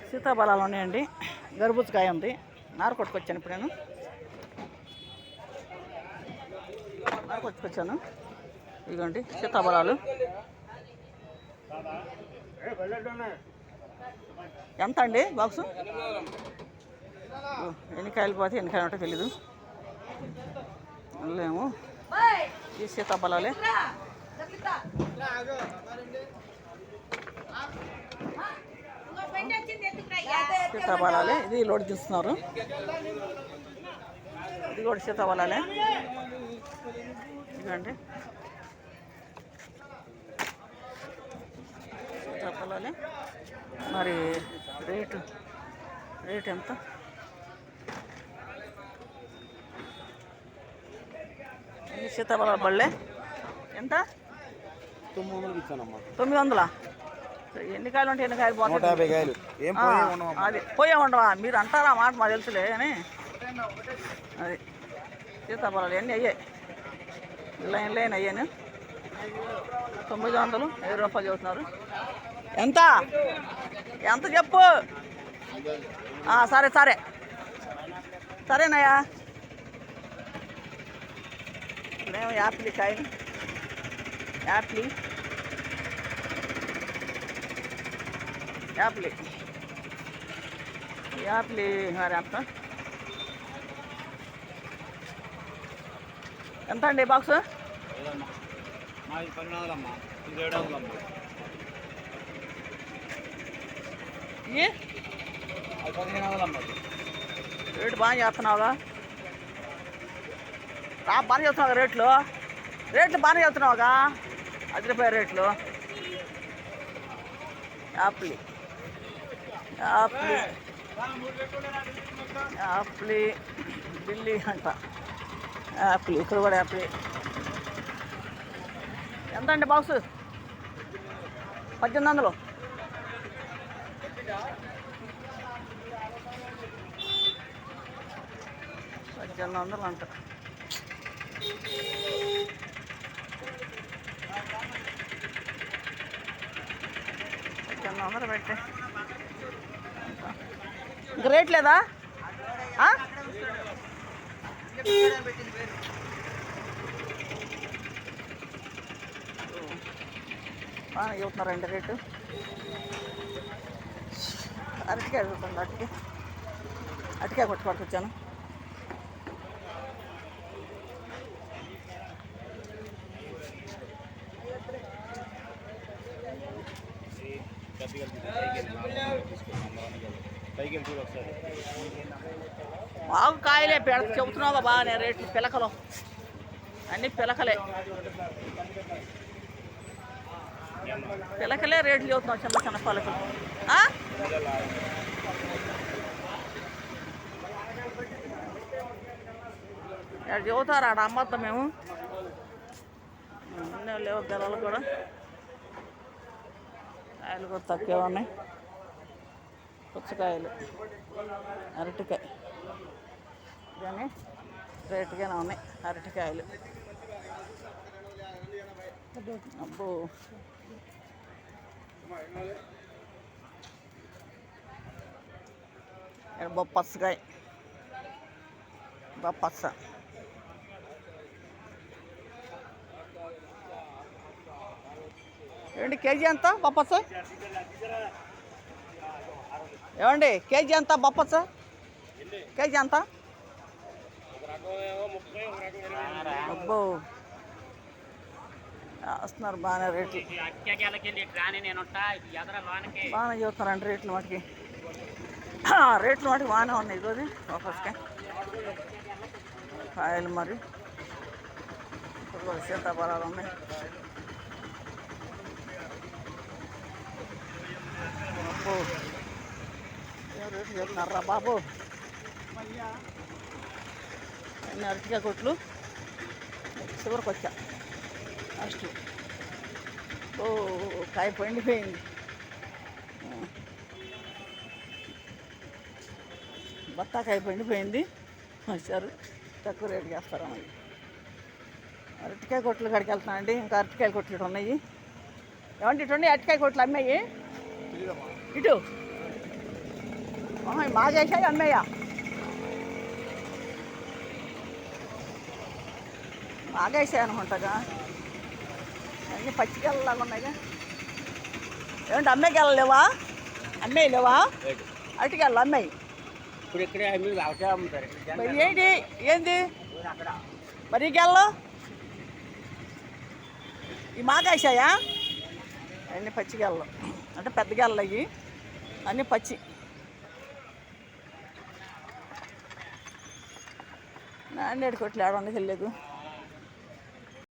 సీతాఫలాలు ఉన్నాయండి. గర్బూజకాయ ఉంది. నార కొట్టుకొచ్చాను ఇప్పుడు నేను. నార కొట్టుకొచ్చాను. ఇదిగోండి సీతాఫలాలు. ఎంత అండి బాక్సు? ఎన్ని కాయలు పోతే ఎన్ని కాయలు ఉంటే తెలీదు. లేము ఈ సీతాఫలాలే. సీతాఫలాలే. ఇది లోడ్ చూస్తున్నారు. ఇది కూడా సీతాఫలాలే. ఇదండి సీతాఫలాలే. మరి రేటు ఎంత? ఈ సీతాఫలాల బళ్ళే ఎంత? 900 ఇచ్చానమ్మా. 900. ఎన్ని కాయలు ఉంటాయి? ఎన్ని కాయలు పోతాయి? 150 కాయలు. అది పోయే ఉండవా? మీరు అంటారా మాట మాకు తెలుసులే కానీ అది సీతాఫలాలు అన్నీ అయ్యాయి. లైన్ అయ్యాను. 900 రూపాయలు చెబుతున్నారు. ఎంత చెప్పు. సరేనయ్యా. మేము యాపిల్ కాయ యాపిల్ మరి ఎంత అండి బాక్స్? 1200. రేటు బాగా చేస్తున్నావుగా? బాగానే చెప్తున్నావుగా రేట్లు బాగానే చెప్తున్నావుగా. 10 రూపాయల రేట్లు. యాపిల్ ఢిల్లీ అంట. యాపిల్ ఇక్కడ కూడా యాపిల్. ఎంత అండి బాక్స్? 1800. 1800 అంట. 1800 పెట్టే. ఇంక రేట్ లేదా? బాగా చెబుతున్నారండి రేటు. అరటికాయ చూడండి. అరటికాయ కొట్టుకొచ్చాను. బాగు కాయలే చెబుతున్నావుగా బాగానే రేట్లు. పిలకలు అన్నీ పిలకలే రేట్లు చెబుతున్నావు. చిన్న పలకలు. ఇక్కడ చెబుతారు ఆడ అమ్మద్దాం మేము. లేవు గెలలు కూడా. కాయలు కూడా తక్కువ ఉన్నాయి. పుచ్చకాయలు, అరటికాయ కానీ రేటుగానే ఉన్నాయి. అరటికాయలు అబ్బో. బొప్పస్కాయ బొప్పస్స. ఏమండి కేజీ ఎంత బొప్పస్స? ఏమండి కేజీ ఎంత బొప్పస్స? కేజీ ఎంత? అబ్బో వస్తున్నారు బాగానే రేట్లు. బాగానే చూస్తున్నారండి రేట్లు వాటికి. బాగానే ఉన్నాయి. ఈరోజు బొప్పస్కాయ కాయలు. మరి ఇప్పుడు సీతాఫలాలు ఉన్నాయి. అబ్బో రేట్లు చెప్తున్నారా బాబు? అన్ని అరటికాయ కొట్లు. చివరికి వచ్చా ఫస్ట్. కాయ పండిపోయింది. బత్తాకాయ పండిపోయింది. వచ్చారు తక్కువ రేటుకి వేస్తారా? మళ్ళీ అరటికాయ కొట్లు కాడికి వెళ్తున్నా అండి. ఇంకా అరటికాయ కొట్లు ఉన్నాయి. ఏమంటే ఇటు అరటికాయ కొట్లు అమ్మాయి. ఇటు మాగేసాయి అమ్మయ్య మాగేసాయి అనుకుంటాగా అన్నీ పచ్చికెళ్ళలాగా ఉన్నాయిగా ఏమంటే అమ్మేకి లేవా అమ్మేయి లేవా అటుకెళ్ళ అమ్మాయి ఇప్పుడు ఇక్కడే మీరు వ్యవసాయం అమ్ముతారు మరి ఏంటి ఏంది మరి గెల్లో ఈ మాగాసాయా అన్నీ పచ్చి గెల్లలు అంటే పెద్ద గెల్లలు అవి అన్నీ పచ్చి నాన్నేడు కొట్లు ఏడవడానికి వెళ్ళలేదు